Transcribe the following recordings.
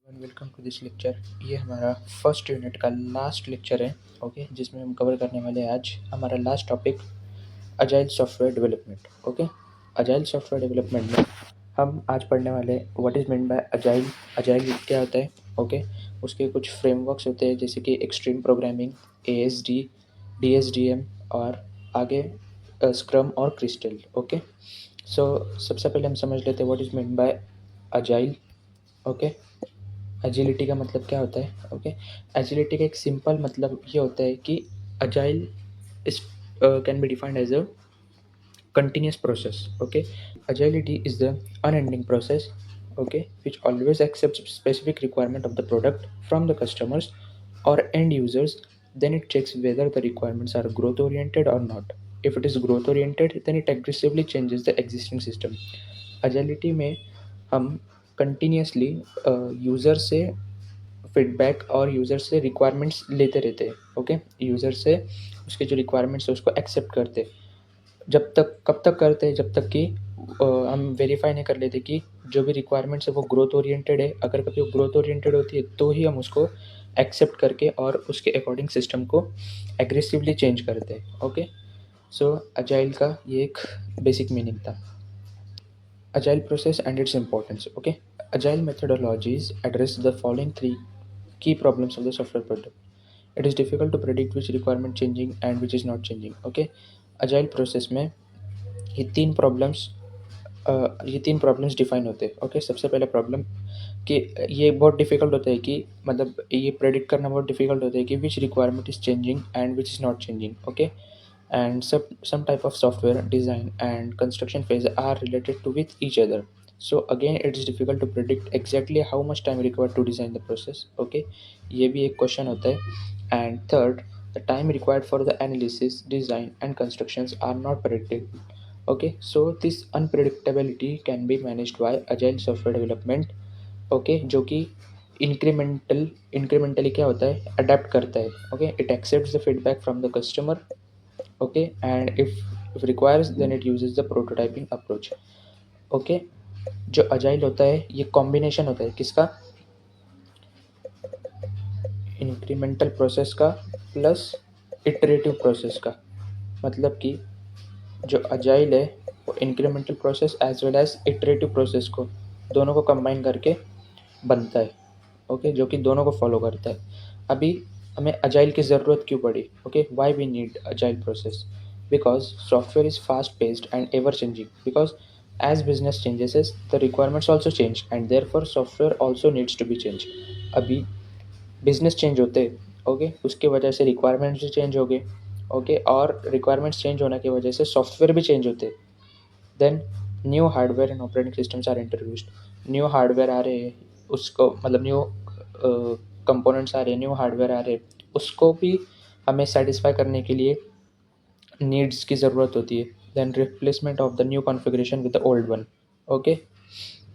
Welcome to this lecture. ये हमारा first unit का लास्ट लेक्चर है। ओके, जिसमें हम कवर करने वाले हैं आज हमारा last topic agile software development. Okay, agile software development में हम आज पढ़ने वाले what is mean by agile. Agile क्या होता है? ओके, उसके कुछ फ्रेमवर्क्स होते हैं जैसे कि एक्सट्रीम प्रोग्रामिंग, ASD, DSDM और आगे स्क्रम और क्रिस्टल। ओके, सो सबसे पहले हम समझ लेते हैं what is mean by agile. Okay, agility का मतलब क्या होता है? ओके, एजिलिटी का एक सिंपल मतलब ये होता है कि agile is can be defined as a continuous process. Okay, agility is the unending process, okay, which always accepts specific requirement of the product from the customers or end users. Then it checks whether the requirements are growth oriented or not. If it is growth oriented, then it aggressively changes the existing system. agility में हम continuously user से feedback और user से requirements लेते रहते हैं। Okay, user से उसके जो रिक्वायरमेंट्स है उसको एक्सेप्ट करते हैं। जब तक कब तक करते हैं? जब तक कि हम वेरीफाई नहीं कर लेते कि जो भी रिक्वायरमेंट्स है वो ग्रोथ ओरिएंटेड है। अगर कभी वो ग्रोथ ओरिएंटेड होती है तो ही हम उसको एक्सेप्ट करके और उसके अकॉर्डिंग सिस्टम को एग्रेसिवली चेंज करते हैं। ओके, सो अजाइल का ये एक बेसिक मीनिंग था। Agile process and its importance. Okay, agile methodologies address the following three key problems of the software product. It is difficult to predict which requirement changing and which is not changing. Okay, agile process में ये तीन problems define होते हैं। Okay, सबसे पहला problem कि ये बहुत डिफ़िकल्ट होता है कि मतलब ये प्रेडिक्ट करना बहुत डिफ़िकल्ट होता है कि which requirement is changing and which is not changing. Okay, and some type of software design and construction phase are related to with each other. So again it is difficult to predict exactly how much time required to design the process. Okay, ये भी एक question होता है। and third, the time required for the analysis, design and constructions are not predictable. Okay, so this unpredictability can be managed by agile software development. Okay, जो कि incrementally क्या होता है? अडेप्ट करता है। Okay, it accepts the feedback from the customer. Okay, and if requires then it uses the prototyping approach. Okay, जो agile होता है ये कॉम्बिनेशन होता है किसका? इंक्रीमेंटल प्रोसेस का प्लस इटरेटिव प्रोसेस का। मतलब कि जो अजाइल है वो incremental process as well as iterative process को दोनों को कंबाइन करके बनता है। ओके, जो कि दोनों को फॉलो करता है। अभी हमें अजाइल की ज़रूरत क्यों पड़ी? Okay, why we need agile process? Because software is fast paced and ever changing. Because as business changes the requirements also change and therefore software also needs to be change. अभी business change होते हैं। Okay, उसकी वजह से requirements भी change हो गए। Okay, और रिक्वायरमेंट्स चेंज होने की वजह से सॉफ्टवेयर भी चेंज होते हैं। Then new hardware and operating systems are introduced. New hardware आ रहे हैं, उसको मतलब न्यू कंपोनेंट्स आ रहे हैं, न्यू हार्डवेयर आ रहे हैं, उसको भी हमें सेटिस्फाई करने के लिए नीड्स की ज़रूरत होती है। Then replacement of the new configuration with the old one. Okay,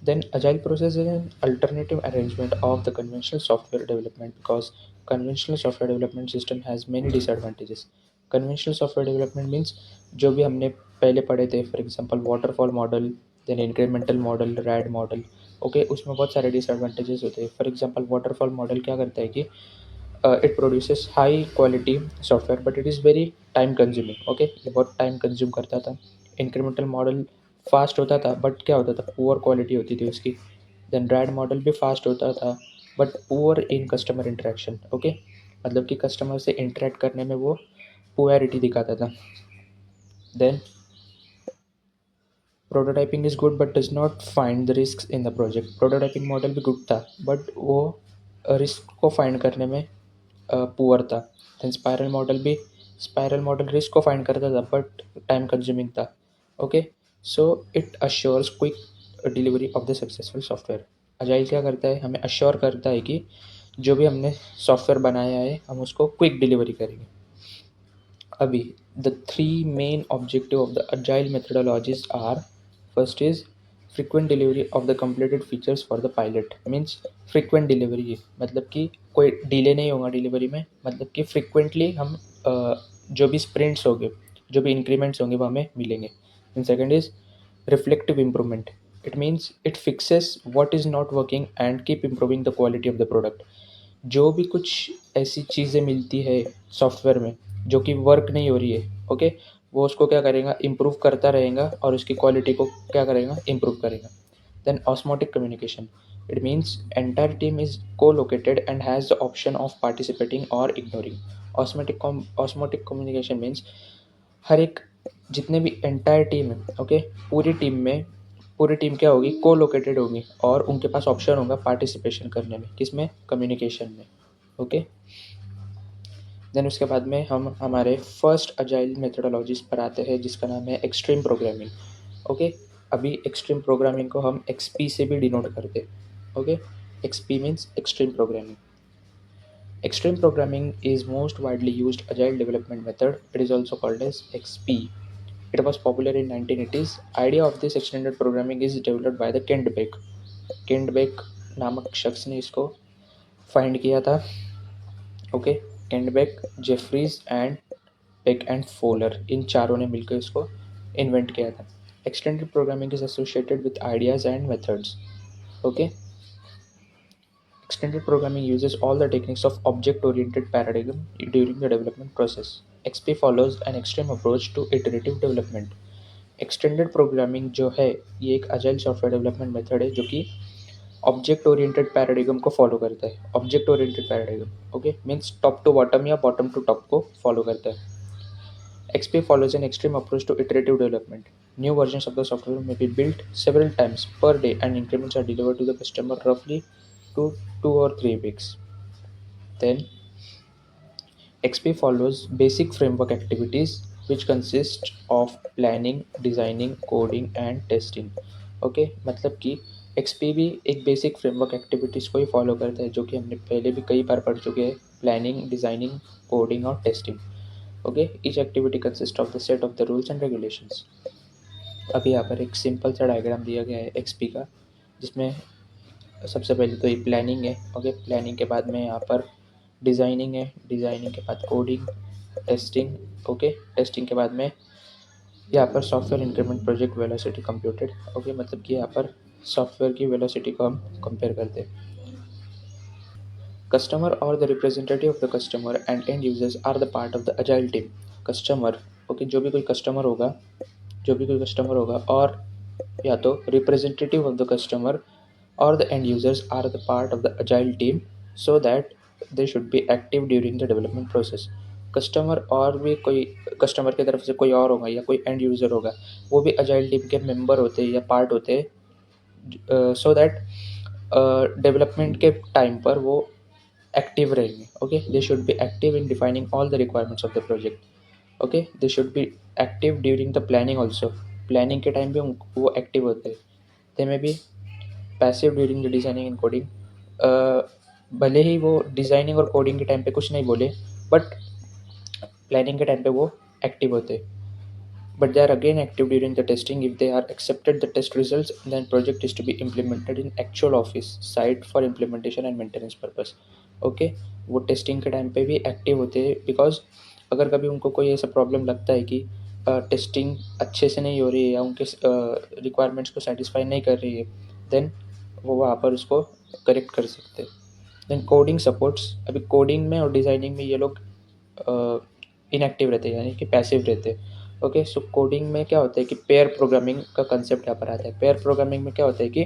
then agile process is an alternative arrangement of the conventional software development because conventional software development system has many disadvantages. conventional software development means जो भी हमने पहले पढ़े थे, for example waterfall model, then incremental model, RAD model. Okay, उसमें बहुत सारे disadvantages होते हैं। फॉर एग्जांपल वाटरफॉल मॉडल क्या करता है कि it produces high quality software but it is very time consuming. Okay, ये बहुत टाइम कंज्यूम करता था। इंक्रीमेंटल मॉडल फास्ट होता था बट क्या होता था? पुअर क्वालिटी होती थी उसकी। देन रैड मॉडल भी फास्ट होता था but poor in customer interaction. Okay, मतलब कि कस्टमर से इंटरेक्ट करने में वो पुअरिटी दिखाता था। Then prototyping is good but does not find the risk in the project. Prototyping model भी गुड था बट वो रिस्क को फाइंड करने में पुअर था। देन स्पायरल मॉडल रिस्क को फाइंड करता था बट टाइम कंज्यूमिंग था। Okay, so it assures quick delivery of the successful software. Agile क्या करता है? हमें अश्योर करता है कि जो भी हमने सॉफ्टवेयर बनाया है हम उसको क्विक डिलीवरी करेंगे। अभी the three main objective of the agile methodologies are, first is frequent delivery of the completed features for the pilot. Means frequent delivery मतलब कि कोई डिले नहीं होगा डिलीवरी में, मतलब कि फ्रीक्वेंटली हम जो भी स्प्रिंट्स होंगे, जो भी इंक्रीमेंट्स होंगे वो हमें मिलेंगे। And second is reflective improvement. It means it fixes what is not working and keep improving the quality of the product. जो भी कुछ ऐसी चीज़ें मिलती है सॉफ्टवेयर में जो कि वर्क नहीं हो रही है, ओके, वो उसको क्या करेगा, इम्प्रूव करता रहेगा और उसकी क्वालिटी को क्या करेगा, इम्प्रूव करेगा। Then osmotic communication, it means entire team is colocated and has the option of participating और इग्नोरिंग। ऑस्मोटिक कम्युनिकेशन मीन्स हर एक जितने भी एंटायर टीम है, ओके, पूरी टीम क्या होगी, को लोकेटेड होगी और उनके पास ऑप्शन होगा पार्टिसिपेशन करने में, किसमें, कम्युनिकेशन में, ओके। देन उसके बाद में हम हमारे फर्स्ट अजाइल मेथोडोलॉजीज पर आते हैं जिसका नाम है एक्सट्रीम प्रोग्रामिंग, ओके। अभी एक्सट्रीम प्रोग्रामिंग को हम एक्सपी से भी डिनोट करते हैं, okay. XP means extreme programming. Extreme programming is most widely used agile development method. It is also called as XP. It was popular in 1980s. Idea of this extended programming is developed by the Kent Beck. Kent Beck नामक शख्स ने इसको find किया था, okay. Kent Beck, Jeffries and Beck and Fowler, इन चारों ने मिलकर इसको इन्वेंट किया था। Extended programming is associated with ideas and methods, okay. Extended programming uses all the techniques of object-oriented paradigm during the development process. XP follows an extreme approach to iterative development. Extended programming जो है ये एक agile software development method है जो कि object oriented paradigm को follow करता है। Object oriented paradigm, okay, means top to bottom या बॉटम टू टॉप को फॉलो करता है। XP follows an extreme approach to iterative development. New versions of the software may be built several times per day and increments are delivered to the customer roughly to 2 or 3 weeks. Then XP follows basic framework activities which consist of planning, designing, coding and testing. Okay, मतलब कि XP भी एक basic framework activities को ही follow करता है जो कि हमने पहले भी कई बार पढ़ चुके हैं, प्लानिंग, डिज़ाइनिंग, कोडिंग और testing, okay. Each activity consist of the set of the rules and regulations. अभी यहाँ पर एक सिंपल सा डायग्राम दिया गया है XP का, जिसमें सबसे पहले तो ये प्लानिंग है, ओके। प्लानिंग के बाद में यहाँ पर डिज़ाइनिंग है, डिज़ाइनिंग के बाद कोडिंग, टेस्टिंग, ओके। टेस्टिंग के बाद में यहाँ पर software increment project velocity computed, okay, मतलब कि यहाँ पर सॉफ्टवेयर की वेलोसिटी को हम कंपेयर करते हैं। कस्टमर और the representative of the customer and end users are the part of the agile team. Customer, okay, जो भी कोई कस्टमर होगा और या तो representative of the customer or the end users are the part of the agile team so that they should be active during the development process. Customer और भी कोई कस्टमर की तरफ से कोई और होगा या कोई एंड यूज़र होगा, वो भी अजाइल टीम के मेंबर होते हैं या पार्ट होते हैं, सो दैट डेवलपमेंट के टाइम पर वो एक्टिव रहेंगे, okay. They should be active in defining all the requirements of the project, okay. They should be active during the planning also, planning के टाइम भी वो एक्टिव होते हैं। दे में भी passive during the designing and coding, भले ही वो designing और कोडिंग के टाइम पे कुछ नहीं बोले बट प्लानिंग के टाइम पे वो एक्टिव होते, but they are again active during the testing if they are accepted the test results then project is to be implemented in actual office site for implementation and maintenance purpose, okay. वो testing के time पे भी active होते हैं because अगर कभी उनको कोई ऐसा प्रॉब्लम लगता है कि टेस्टिंग अच्छे से नहीं हो रही है या उनके रिक्वायरमेंट्स को सेटिस्फाई नहीं कर रही है, देन वो वहाँ पर उसको करेक्ट कर सकते हैं। देन कोडिंग सपोर्ट्स, अभी कोडिंग में और डिज़ाइनिंग में ये लोग इनएक्टिव रहते हैं यानी कि पैसिव रहते हैं, ओके। सो कोडिंग में क्या होता है कि पेयर प्रोग्रामिंग का कंसेप्ट यहाँ पर आता है। पेयर प्रोग्रामिंग में क्या होता है कि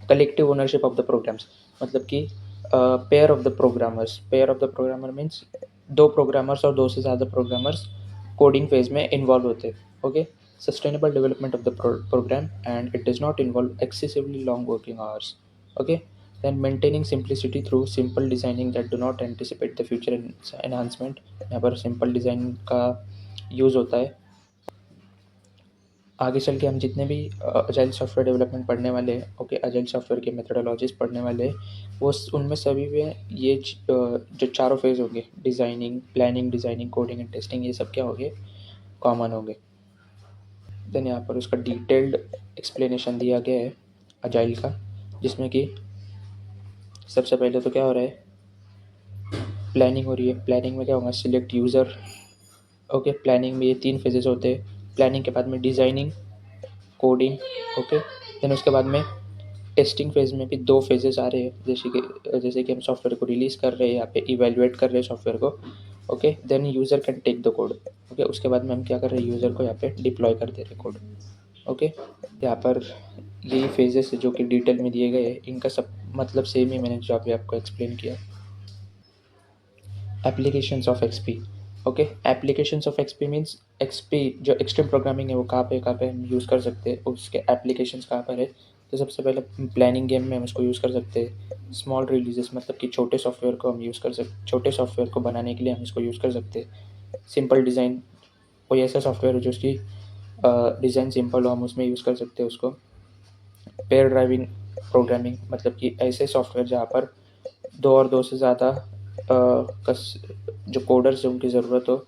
collective ownership of the programs, मतलब कि pair of the programmer means 2 programmers और 2 से ज़्यादा प्रोग्रामर्स कोडिंग फेज में इन्वॉल्व होते हैं, okay. Sustainable development of the program and it does not involve excessively long working hours, okay. Then maintaining simplicity through simple designing that do not anticipate the future enhancement, यहाँ पर simple design का use होता है। आगे चल के हम जितने भी अजाइल सॉफ्टवेयर डेवलपमेंट पढ़ने वाले हैं, ओके, अजाइल सॉफ्टवेयर के मेथोडोलॉजीज पढ़ने वाले हैं, वो उनमें सभी में ये जो चारों फेज होंगे, designing, planning, designing, coding and testing, ये सब क्या होंगे, कॉमन होंगे। देन यहाँ पर उसका डिटेल्ड एक्सप्लेनेशन दिया गया है अजाइल का, जिसमें कि सबसे पहले तो क्या हो रहा है, प्लानिंग हो रही है। प्लानिंग में क्या होगा, सिलेक्ट यूज़र, ओके। प्लानिंग में ये 3 फेजेस होते हैं। प्लानिंग के बाद में डिज़ाइनिंग, कोडिंग, ओके। देन उसके बाद में टेस्टिंग फेज़ में भी 2 फेजेस आ रहे हैं, जैसे कि हम सॉफ्टवेयर को रिलीज़ कर रहे हैं, यहाँ पे इवैल्यूएट कर रहे हैं सॉफ्टवेयर को, okay. Then user can take the code, okay. उसके बाद में हम क्या कर रहे हैं, यूज़र को यहाँ पे डिप्लॉय कर दे रहे हैं कोड, ओके। यहाँ पर यही फेजेस है जो कि डिटेल में दिए गए हैं, इनका सब मतलब सेम ही मैंने जो अभी आपको एक्सप्लेन किया। Applications of XP, okay. Applications of XP means XP जो एक्सट्रीम प्रोग्रामिंग है वो कहाँ पे हम यूज़ कर सकते हैं, उसके एप्लीकेशंस कहाँ पर है। तो सबसे पहले प्लानिंग गेम में हम उसको यूज़ कर सकते हैं। स्मॉल रिलीजेस मतलब कि छोटे सॉफ्टवेयर को हम यूज़ कर सकते, छोटे सॉफ्टवेयर को बनाने के लिए हम इसको यूज़ कर सकते हैं। सिंपल डिज़ाइन, कोई ऐसा सॉफ्टवेयर हो जो उसकी डिज़ाइन सिंपल हो, हम उसमें यूज़ कर सकते हैं उसको। पेयर ड्राइविंग प्रोग्रामिंग मतलब कि ऐसे सॉफ्टवेयर जहाँ पर दो और दो से ज़्यादा कस जो कोडर्स हैं उनकी ज़रूरत हो,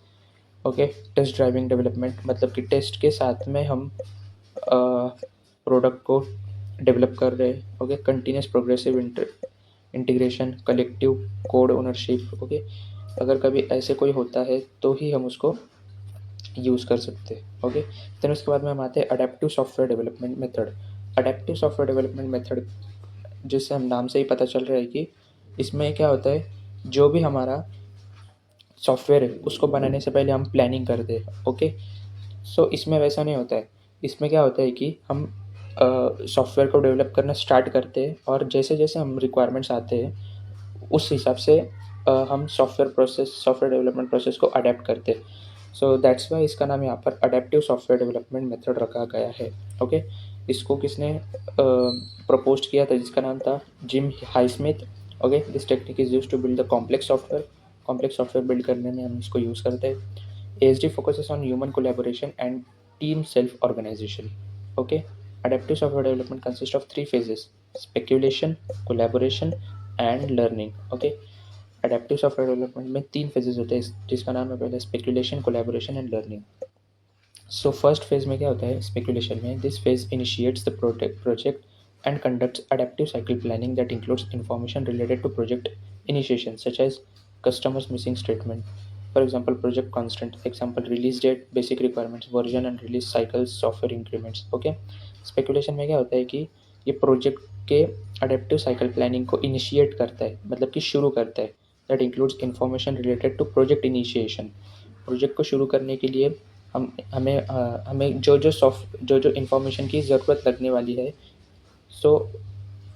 ओके। टेस्ट ड्राइविंग डेवलपमेंट मतलब कि टेस्ट के साथ में हम प्रोडक्ट को डेवलप कर रहे हैं, okay. Continuous progressive integration, collective code ownership, okay. अगर कभी ऐसे कोई होता है तो ही हम उसको यूज़ कर सकते हैं, ओके। देन उसके बाद में हम आते हैं adaptive software development method. Adaptive software development method जिससे हम नाम से ही पता चल रहा है कि इसमें क्या होता है, जो भी हमारा सॉफ्टवेयर है उसको बनाने से पहले हम प्लानिंग करते हैं, ओके। सो इसमें वैसा नहीं होता है। इसमें क्या होता है कि हम सॉफ्टवेयर को डेवलप करना स्टार्ट करते हैं और जैसे जैसे हम रिक्वायरमेंट्स आते हैं उस हिसाब से हम सॉफ्टवेयर डेवलपमेंट प्रोसेस को अडेप्ट करते हैं। सो दैट्स वाई इसका नाम यहाँ पर अडेप्टिव सॉफ्टवेयर डेवलपमेंट मेथड रखा गया है, ओके। इसको किसने प्रपोज किया था, जिसका नाम था Jim Highsmith, okay. This technique is use to build the complex software build करने में हम इसको यूज़ करते हैं। ASD focuses on human collaboration and team self-organization. Okay, adaptive software development consists of 3 phases: speculation, collaboration, and learning. Okay, adaptive software development में 3 phases होते हैं, जिसका नाम है पहले speculation, collaboration, and learning. So first phase में क्या होता है speculation में, this phase initiates the project and conducts adaptive cycle planning that includes information related to project initiation such as customers missing statement, for example project constant, example release date, basic requirements, version and release cycles, software increments, okay। speculation में क्या होता है कि ये project के adaptive cycle planning को initiate करता है, मतलब कि शुरू करता है। That includes information related to project initiation, project को शुरू करने के लिए हमें जो इन्फॉर्मेशन की ज़रूरत लगने वाली है, सो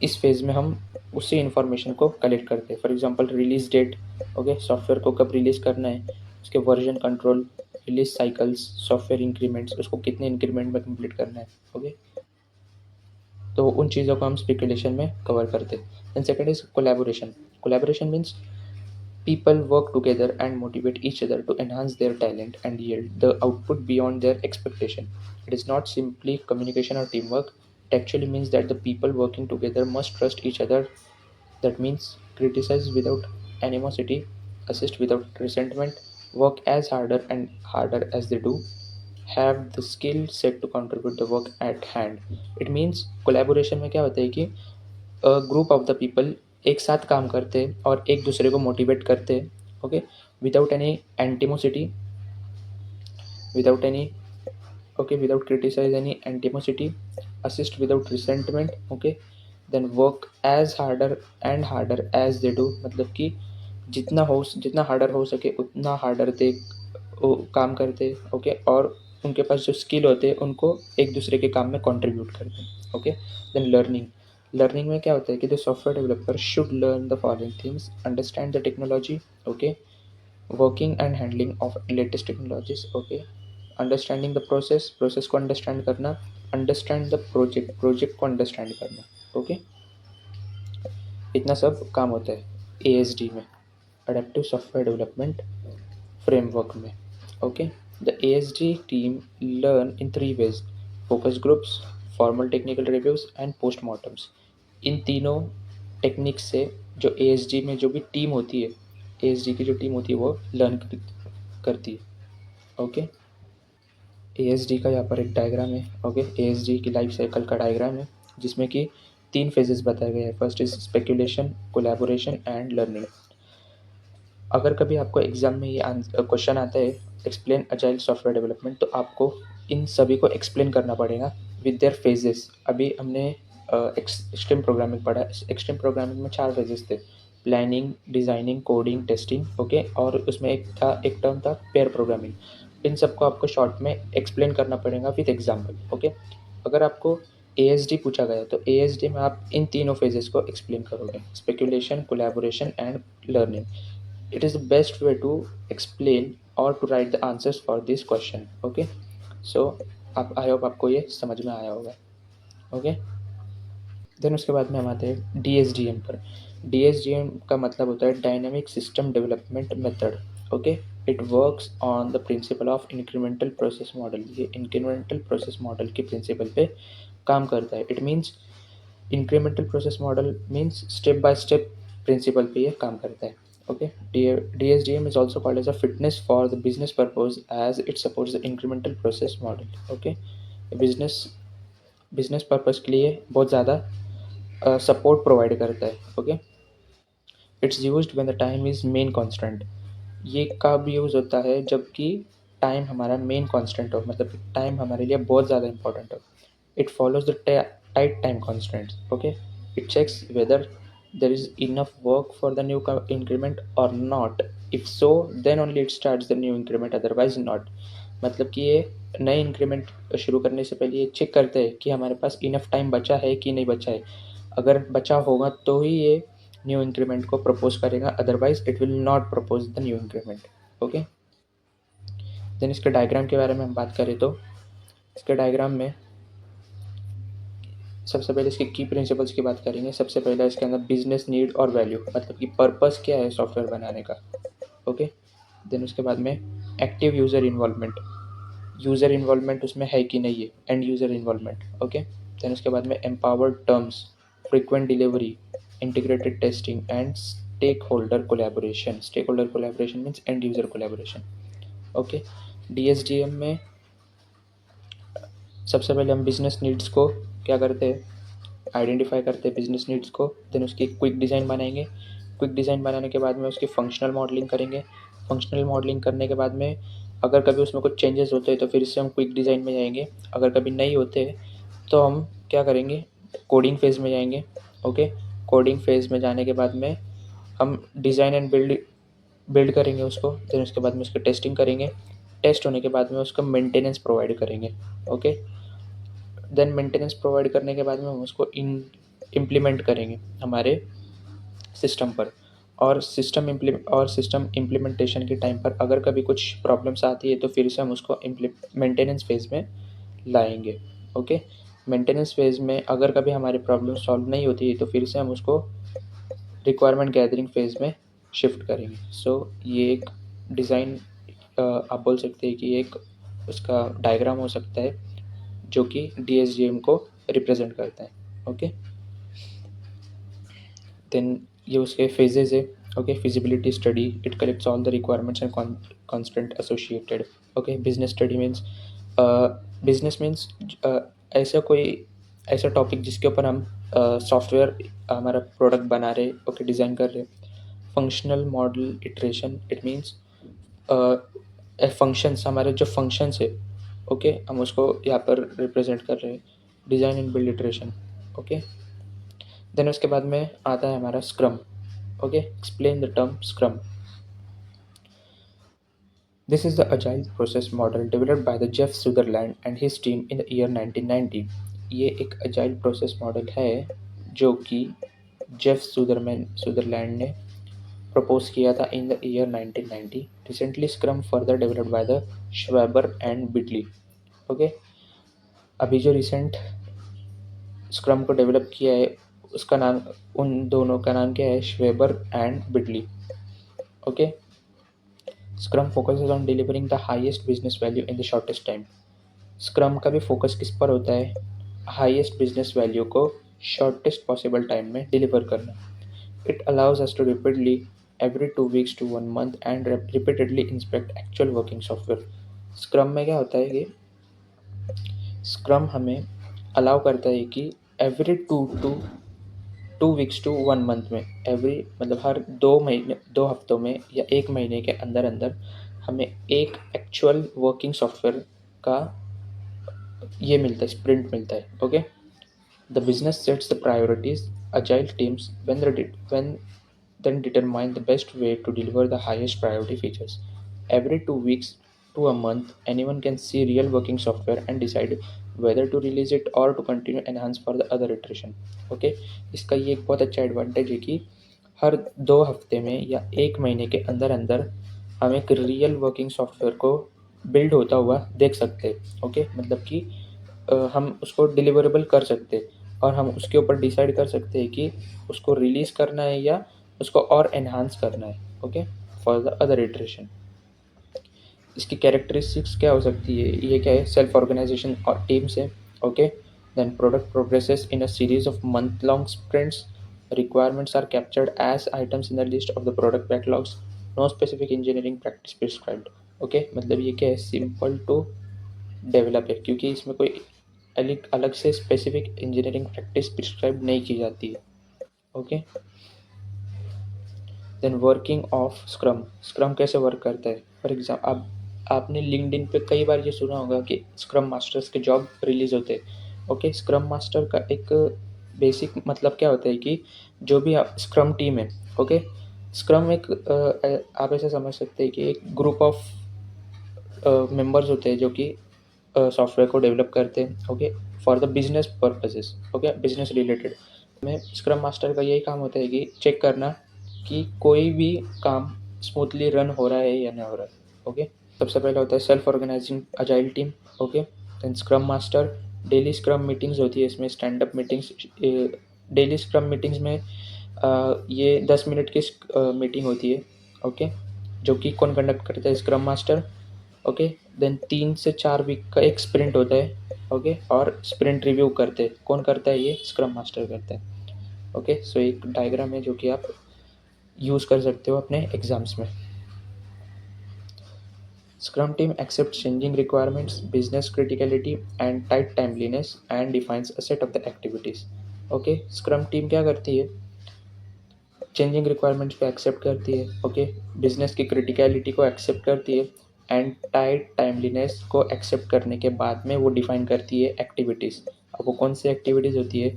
इस फेज़ में हम उसी इन्फॉर्मेशन को कलेक्ट करते हैं। For example release date, okay, software को कब रिलीज़ करना है, उसके version control, release cycles, software increments, उसको कितने इंक्रीमेंट में कंप्लीट करना है, ओके। तो उन चीज़ों को हम स्पेकुलेशन में कवर करते हैं। Then second is collaboration. Collaboration means people work together and motivate each other to enhance their talent and yield the output beyond their expectation. It is not simply communication or teamwork. It actually means that the people working together must trust each other. That means criticize without animosity, assist without resentment, work as harder as they do, have the skill set to contribute the work at hand. It means collaboration में क्या होता है कि group of the people एक साथ काम करते हैं और एक दूसरे को मोटिवेट करते हैं, okay. Without any animosity, without any okay, without criticize any animosity, assist without resentment, okay. Then work as harder as they do, मतलब कि जितना हार्डर हो सके उतना हार्डर दे वो काम करते हैं, ओके। और उनके पास जो स्किल होते हैं उनको एक दूसरे के काम में कंट्रीब्यूट करते हैं, ओके। देन लर्निंग में क्या होता है कि the software developer should learn the following things: understand the technology, okay, working and handling of latest technologies, okay. Understanding the process को अंडरस्टैंड करना, अंडरस्टैंड द प्रोजेक्ट को अंडरस्टैंड करना, ओके। इतना सब काम होता है ASD में, अडेप्टिव सॉफ्टवेयर डेवलपमेंट फ्रेमवर्क में, okay. The ASD team learn in 3 ways: focus groups, formal technical reviews and postmortems. इन तीनों टेक्निक्स से जो ASD में जो भी टीम होती है, ASD की जो टीम होती है वो लर्न करती है, ओके। ASD का यहाँ पर एक डायग्राम है, ओके। ASD की लाइफ साइकिल का डायग्राम है जिसमें कि 3 फेजेस बताए गए हैं। First is speculation, collaboration and learning. अगर कभी आपको एग्जाम में ये क्वेश्चन आता है एक्सप्लेन अजाइल सॉफ्टवेयर डेवलपमेंट, तो आपको इन सभी को एक्सप्लेन करना पड़ेगा विद देयर फेजेस। अभी हमने एक्सट्रीम प्रोग्रामिंग पढ़ा। एक्सट्रीम प्रोग्रामिंग में 4 फेजेस थे, planning, designing, coding, testing, okay. और उसमें एक टर्म था पेयर प्रोग्रामिंग। इन सबको आपको शॉर्ट में एक्सप्लेन करना पड़ेगा विद एग्जाम्पल, ओके। अगर आपको एएसडी पूछा गया तो एएसडी में आप इन तीनों फेजेस को एक्सप्लेन करोगे, speculation, collaboration and learning. It is the best way to explain or to write the answers for this question, okay। so आप आई होप आपको ये समझ में आया होगा, ओके। देन उसके बाद में हम आते हैं डीएसडीएम पर। डीएसडीएम का मतलब होता है dynamic system development method, okay. It works on the principle of incremental process model. ये इंक्रीमेंटल प्रोसेस मॉडल के प्रिंसिपल पे काम करता है। It means incremental process model means step by step principle पे ये काम करता है, okay। DSDM is also called as a fitness for the business purpose as it supports the incremental process model, okay। Business purpose के लिए बहुत ज़्यादा support provide करता है, okay. It's used when the time is main constant. ये कब use होता है जबकि टाइम हमारा मेन कांस्टेंट हो, मतलब टाइम हमारे लिए बहुत ज़्यादा इंपॉर्टेंट हो। It follows the tight time constraints, okay। It checks whether there is enough work for the new increment or not। If so, then only it starts the new increment, otherwise not। मतलब कि ये नए increment शुरू करने से पहले ये check करते हैं कि हमारे पास इनफ टाइम बचा है कि नहीं बचा है। अगर बचा होगा तो ही ये न्यू इंक्रीमेंट को प्रपोज करेगा, otherwise it will not propose the new increment, okay. Then इसके डायग्राम के बारे में हम बात करें तो इसके डायग्राम में सबसे पहले इसके की प्रिंसिपल्स की बात करेंगे। सबसे पहले इसके अंदर बिजनेस नीड और वैल्यू, मतलब कि पर्पस क्या है सॉफ्टवेयर बनाने का, ओके। देन उसके बाद में active user involvement, user involvement उसमें है कि नहीं है, end user involvement, okay. Then उसके बाद में empowered terms, frequent delivery, integrated testing and stakeholder collaboration. Stakeholder collaboration means end user collaboration, okay. DSDM में सबसे पहले हम बिजनेस नीड्स को क्या करते हैं, आइडेंटिफाई करते हैं बिजनेस नीड्स को। देन उसकी क्विक डिज़ाइन बनाएंगे। क्विक डिज़ाइन बनाने के बाद में उसकी फंक्शनल मॉडलिंग करेंगे। फंक्शनल मॉडलिंग करने के बाद में अगर कभी उसमें कुछ चेंजेस होते हैं तो फिर से हम क्विक डिज़ाइन में जाएंगे। अगर कभी नहीं होते तो हम क्या करेंगे, कोडिंग फेज़ में जाएंगे, ओके। कोडिंग फेज़ में जाने के बाद में हम डिज़ाइन एंड बिल्ड करेंगे उसको। देन उसके बाद में उसकी टेस्टिंग करेंगे। टेस्ट होने के बाद में उसका मेंटेनेंस प्रोवाइड करेंगे, ओके। देन मेंटेनेंस प्रोवाइड करने के बाद में हम उसको इम्प्लीमेंट करेंगे हमारे सिस्टम पर। और सिस्टम इम्प्लीमेंटेशन के टाइम पर अगर कभी कुछ प्रॉब्लम्स आती है तो फिर से हम उसको मेंटेनेंस फेज़ में लाएंगे, ओके। मेंटेनेंस फेज़ में अगर कभी हमारी प्रॉब्लम सॉल्व नहीं होती है तो फिर से हम उसको रिक्वायरमेंट गैदरिंग फेज़ में शिफ्ट करेंगे। सो ये एक डिज़ाइन आप बोल सकते हैं कि एक उसका डायग्राम हो सकता है जो कि डीएसडीएम को रिप्रेजेंट करता है, ओके। देन ये उसके फेजेस है, okay. Feasibility study, it collects all the requirements and constant associated, okay. Business study means business means ऐसा टॉपिक जिसके ऊपर हम सॉफ्टवेयर हमारा प्रोडक्ट बना रहे, ओके, डिज़ाइन कर रहे। Functional model iteration, it means functions, हमारे जो फंक्शंस है, ओके, हम उसको यहाँ पर रिप्रेजेंट कर रहे हैं। Design and build iteration, okay. Then उसके बाद में आता है हमारा scrum, okay. Explain the term scrum. This is the agile process model developed by the Jeff Sutherland and his team in the year 1990। ये एक अजाइल प्रोसेस मॉडल है जो कि जेफ सुदरलैंड ने प्रपोज किया था in the year 1990। Recently Scrum further developed by the Schwaber and Beedle, okay. अभी जो रिसेंट स्क्रम को डेवलप किया है उसका नाम, उन दोनों का नाम क्या है, Schwaber and Beedle, okay. Scrum focuses on delivering the highest business value in the shortest time. Scrum का भी फोकस किस पर होता है, हाईएस्ट बिजनेस वैल्यू को शॉर्टेस्ट पॉसिबल टाइम में डिलीवर करना। It allows us to repeatedly every 2 weeks to 1 month and repeatedly inspect actual working software। Scrum में क्या होता है कि स्क्रम हमें अलाउ करता है कि एवरी 2 weeks to 1 month में, एवरी मतलब हर 2 महीने, 2 हफ्तों में या 1 महीने के अंदर अंदर हमें एक एक्चुअल वर्किंग सॉफ्टवेयर का ये मिलता है, स्प्रिंट मिलता है। Okay, the business sets the priorities, agile teams when then determine the best way to deliver the highest priority features. Every 2 weeks to a month, anyone can see real working software and decide whether to release it or to continue enhance for the other iteration. Okay, इसका ये एक बहुत अच्छा advantage है कि हर 2 हफ्ते में या 1 महीने के अंदर अंदर हम एक रियल वर्किंग सॉफ्टवेयर को बिल्ड होता हुआ देख सकते हैं। ओके, मतलब कि हम उसको डिलीवरेबल कर सकते हैं और हम उसके ऊपर डिसाइड कर सकते हैं कि उसको रिलीज़ करना है या उसको और एनहांस करना है। Okay, for the other iteration. इसकी कैरेक्टरिस्टिक्स क्या हो सकती है, ये क्या है, सेल्फ ऑर्गेनाइजेशन और टीम्स है। Okay, then product progresses in a series of month long sprints, requirements are captured as items in the list of the product backlogs, no specific engineering practice prescribed. Okay, मतलब ये क्या है, simple to develop है क्योंकि इसमें कोई अलग अलग से स्पेसिफिक इंजीनियरिंग प्रैक्टिस प्रिस्क्राइब नहीं की जाती है। Okay, then working of scrum. Scrum कैसे वर्क करता है, फॉर एग्जाम्पल आपने लिंक्डइन पे कई बार ये सुना होगा कि स्क्रम मास्टर्स के जॉब रिलीज होते हैं। ओके, स्क्रम मास्टर का एक बेसिक मतलब क्या होता है कि जो भी आप स्क्रम टीम है, ओके, स्क्रम एक आप ऐसा समझ सकते हैं कि एक ग्रुप ऑफ मेंबर्स होते हैं जो कि सॉफ्टवेयर को डेवलप करते हैं। Okay, for the business purposes, okay, business related में स्क्रम मास्टर का यही काम होता है कि चेक करना कि कोई भी काम स्मूथली रन हो रहा है या नहीं हो रहा है। ओके, सबसे पहले होता है self organizing agile team. Okay, then scrum master, daily scrum meetings होती है इसमें, stand up meetings. Daily scrum meetings में ये 10 मिनट की मीटिंग होती है। ओके, जो कि कौन कंडक्ट करता है, स्क्रम मास्टर। ओके, देन 3 से 4 वीक का एक स्प्रिंट होता है। ओके, और स्प्रिंट रिव्यू करते हैं, कौन करता है, ये स्क्रम मास्टर करता है। ओके, सो एक डायग्राम है जो कि आप यूज़ कर सकते हो अपने एग्जाम्स में। Scrum team accepts changing requirements, business criticality and tight timeliness and defines a set of the activities. Okay, scrum team क्या करती है, चेंजिंग रिक्वायरमेंट्स को एक्सेप्ट करती है। ओके, बिजनेस की क्रिटिकलिटी को एक्सेप्ट करती है एंड टाइट टाइमलीनेस को एक्सेप्ट करने के बाद में वो डिफाइन करती है एक्टिविटीज़। अब वो कौन सी एक्टिविटीज़ होती है,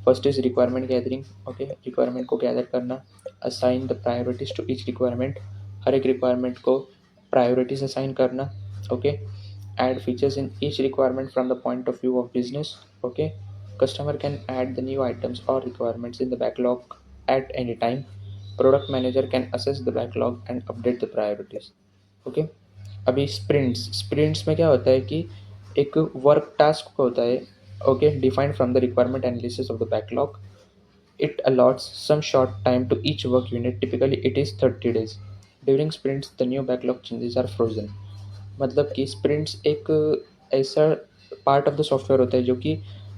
first is requirement gathering. Okay, requirement को गैदर करना, assign the priorities to each requirement, हर एक रिक्वायरमेंट को प्रायोरिटीज असाइन करना। Okay, add features in each requirement from the point of view of business. Okay, customer can add the new items or requirements in the backlog at any time. Product manager can assess the backlog and update the priorities. Okay, अभी sprints में क्या होता है कि एक work task होता है। Okay, defined from the requirement analysis of the backlog, it allots some short time to each work unit, typically it is 30 days. During sprints the new backlog changes are frozen. मतलब कि sprints एक ऐसा part of the software होता है जो कि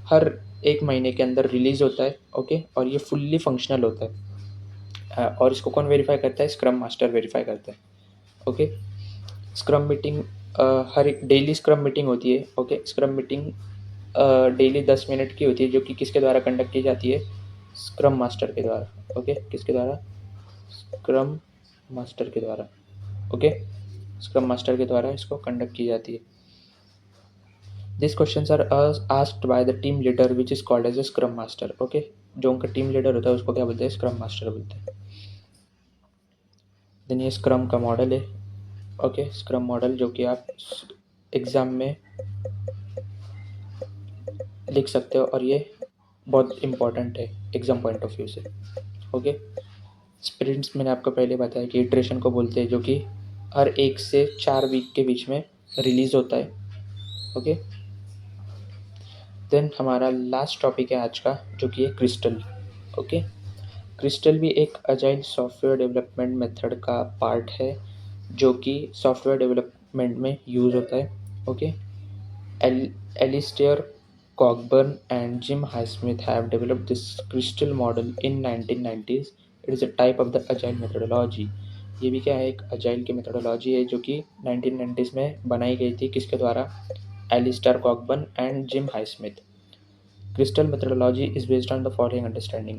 हर 1 महीने के अंदर रिलीज होता है। ओके, और ये फुल्ली फंक्शनल होता है। और इसको कौन वेरीफाई करता है, स्क्रम मास्टर वेरीफाई करता है। ओके, स्क्रम मीटिंग, हर एक डेली स्क्रम मीटिंग होती है। Okay, scrum meeting daily 10 minute की होती है जो कि किसके द्वारा कंडक्ट की जाती है, स्क्रम मास्टर के द्वारा। ओके, किसके द्वारा, स्क्रम मास्टर के द्वारा। ओके, स्क्रम मास्टर के द्वारा इसको कंडक्ट की जाती है। This questions are asked by the team leader which is called as a scrum master. Okay, जो उनका टीम लीडर होता है उसको क्या बोलते हैं, स्क्रम मास्टर बोलते हैं। देन ये स्क्रम का मॉडल है। ओके, स्क्रम मॉडल जो कि आप एग्ज़ाम में लिख सकते हो और ये बहुत इंपॉर्टेंट है एग्ज़ाम पॉइंट ऑफ व्यू से। ओके, स्प्रिंट्स मैंने आपको पहले बताया कि इटरेशन को बोलते हैं, जो कि हर 1 से 4 वीक के बीच में रिलीज़ होता है। ओके, देन हमारा लास्ट टॉपिक है आज का जो कि है क्रिस्टल। ओके, क्रिस्टल भी एक अजाइल सॉफ्टवेयर डेवलपमेंट मेथड का पार्ट है जो कि सॉफ्टवेयर डेवलपमेंट में यूज़ होता है। Okay, Alistair Cockburn and Jim Highsmith have developed this Crystal model in 1990s. It is a type of the agile methodology. ये भी क्या है, एक अजाइल की मेथोडोलॉजी है जो कि 1990s में बनाई गई थी, किसके द्वारा, Alistair Cockburn and Jim Highsmith. Crystal methodology is based on the following understanding.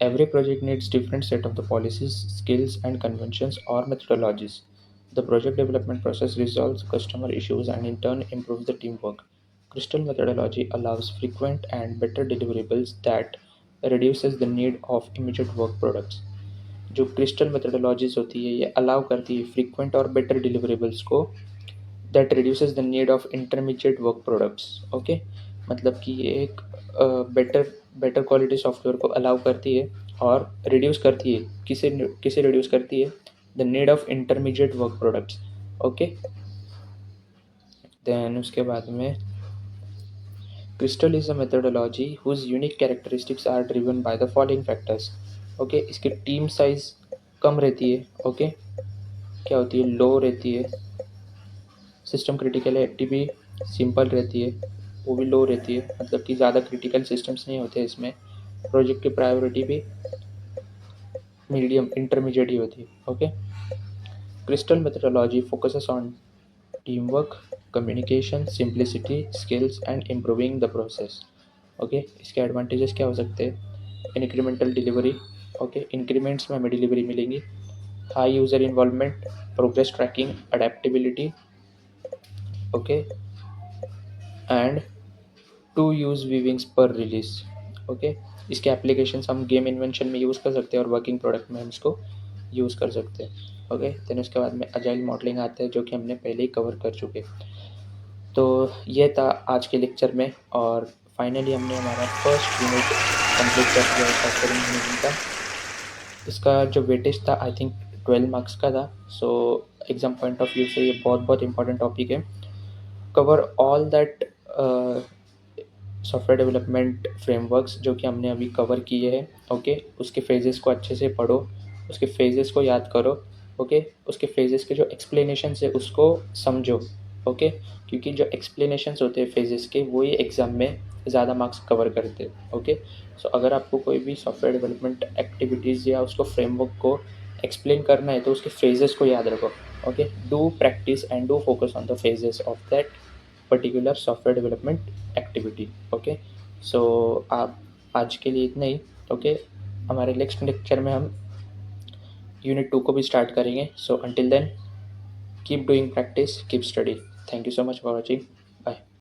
Every project needs different set of the policies, skills and conventions or methodologies. The project development process resolves customer issues and in turn improves the teamwork. Crystal methodology allows frequent and better deliverables that reduces the need of immediate work products. जो crystal methodologies होती है ये allow करती है frequent और better deliverables को that reduces the need of intermediate work products. Okay, मतलब कि ये एक बेटर बेटर क्वालिटी सॉफ्टवेयर को अलाउ करती है और रिड्यूस करती है, किसे किसे रिड्यूस करती है, the need of intermediate work products. Okay, then उसके बाद में crystal is a methodology whose unique characteristics are driven by the following factors. Okay, इसकी टीम साइज कम रहती है। ओके, क्या होती है, लो रहती है। सिस्टम क्रिटिकलिटी भी सिंपल रहती है, वो भी लो रहती है, मतलब कि ज़्यादा क्रिटिकल सिस्टम्स नहीं होते इसमें। प्रोजेक्ट की प्रायोरिटी भी मीडियम इंटरमीडिएट ही होती है। Okay, crystal methodology focuses on team work, communication, simplicity, skills and improving the process. Okay, इसके एडवांटेजेस क्या हो सकते हैं, इंक्रीमेंटल डिलीवरी। ओके, इंक्रीमेंट्स में हमें डिलीवरी मिलेंगी। High user involvement, progress tracking, adaptability. Okay, and to use वीविंग्स पर रिलीज। ओके, इसके एप्लीकेशंस हम गेम इन्वेंशन में यूज़ कर सकते हैं और वर्किंग प्रोडक्ट में हम इसको यूज़ कर सकते हैं। ओके, देन उसके बाद में अजाइल मॉडलिंग आता है जो कि हमने पहले ही कवर कर चुके। तो ये था आज के लेक्चर में, और फाइनली हमने हमारा फर्स्ट यूनिट कंप्लीट कर दिया सॉफ्टवेयर इंजीनियरिंग का। इसका जो वेटेज था आई थिंक 12 मार्क्स का था। सो एग्ज़ाम पॉइंट ऑफ व्यू से ये बहुत बहुत इंपॉर्टेंट टॉपिक है। Cover all that software development frameworks जो कि हमने अभी कवर किए हैं। ओके, उसके फेजेस को अच्छे से पढ़ो, उसके फेजेस को याद करो। ओके, उसके फेजेस के जो एक्सप्लेनेशंस है उसको समझो। ओके, क्योंकि जो एक्सप्लेनेशंस होते हैं फेजेस के वो ही एग्ज़ाम में ज़्यादा मार्क्स कवर करते हैं। ओके, सो अगर आपको कोई भी सॉफ्टवेयर डेवलपमेंट एक्टिविटीज़ या उसको फ्रेमवर्क को एक्सप्लेन करना है तो उसके फेजेस को याद रखो। Okay, do practice and do focus on the phases of that particular software development activity. Okay, so आप आज के लिए इतना ही। ओके, हमारे नेक्स्ट लेक्चर में हम यूनिट 2 को भी स्टार्ट करेंगे। So until then keep doing practice, keep study. Thank you so much for watching.